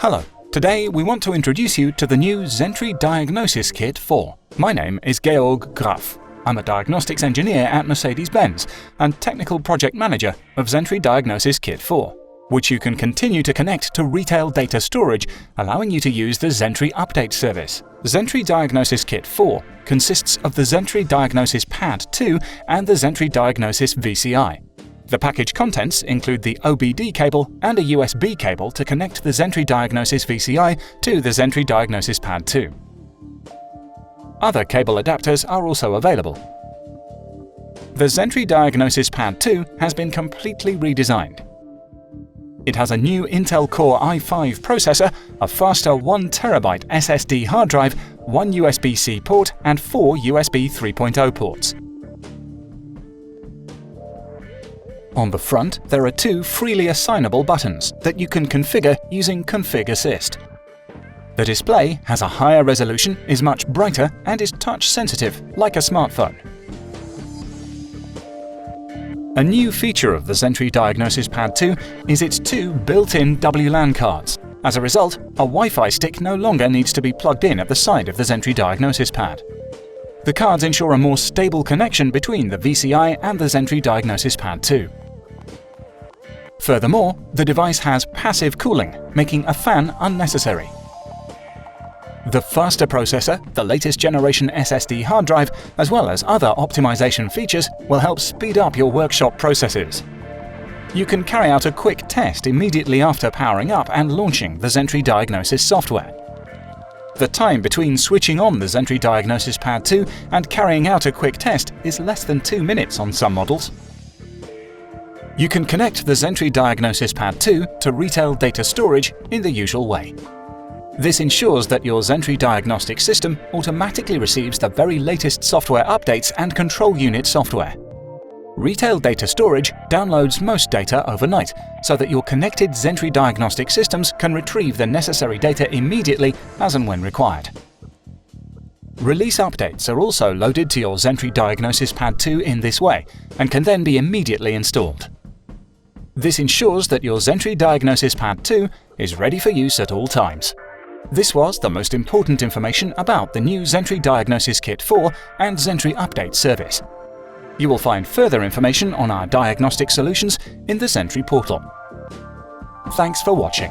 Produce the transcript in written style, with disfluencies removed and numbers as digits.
Hello, today we want to introduce you to the new XENTRY Diagnosis Kit 4. My name is Georg Graf. I'm a diagnostics engineer at Mercedes-Benz and technical project manager of XENTRY Diagnosis Kit 4, which you can continue to connect to retail data storage, allowing you to use the XENTRY update service. XENTRY Diagnosis Kit 4 consists of the XENTRY Diagnosis Pad 2 and the XENTRY Diagnosis VCI. The package contents include the OBD cable and a USB cable to connect the XENTRY Diagnosis VCI to the XENTRY Diagnosis Pad 2. Other cable adapters are also available. The XENTRY Diagnosis Pad 2 has been completely redesigned. It has a new Intel Core i5 processor, a faster 1TB SSD hard drive, 1 USB-C port and 4 USB 3.0 ports. On the front, there are 2 freely assignable buttons that you can configure using ConfigAssist. The display has a higher resolution, is much brighter, and is touch-sensitive, like a smartphone. A new feature of the XENTRY Diagnosis Pad 2 is its 2 built-in WLAN cards. As a result, a Wi-Fi stick no longer needs to be plugged in at the side of the XENTRY Diagnosis Pad. The cards ensure a more stable connection between the VCI and the XENTRY Diagnosis Pad 2. Furthermore, the device has passive cooling, making a fan unnecessary. The faster processor, the latest generation SSD hard drive, as well as other optimization features will help speed up your workshop processes. You can carry out a quick test immediately after powering up and launching the XENTRY Diagnosis software. The time between switching on the XENTRY Diagnosis Pad 2 and carrying out a quick test is less than 2 minutes on some models. You can connect the XENTRY Diagnosis Pad 2 to retail data storage in the usual way. This ensures that your XENTRY diagnostic system automatically receives the very latest software updates and control unit software. Retail data storage downloads most data overnight, so that your connected XENTRY diagnostic systems can retrieve the necessary data immediately as and when required. Release updates are also loaded to your XENTRY Diagnosis Pad 2 in this way, and can then be immediately installed. This ensures that your XENTRY Diagnosis Pad 2 is ready for use at all times. This was the most important information about the new XENTRY Diagnosis Kit 4 and XENTRY Update service. You will find further information on our diagnostic solutions in the XENTRY portal. Thanks for watching.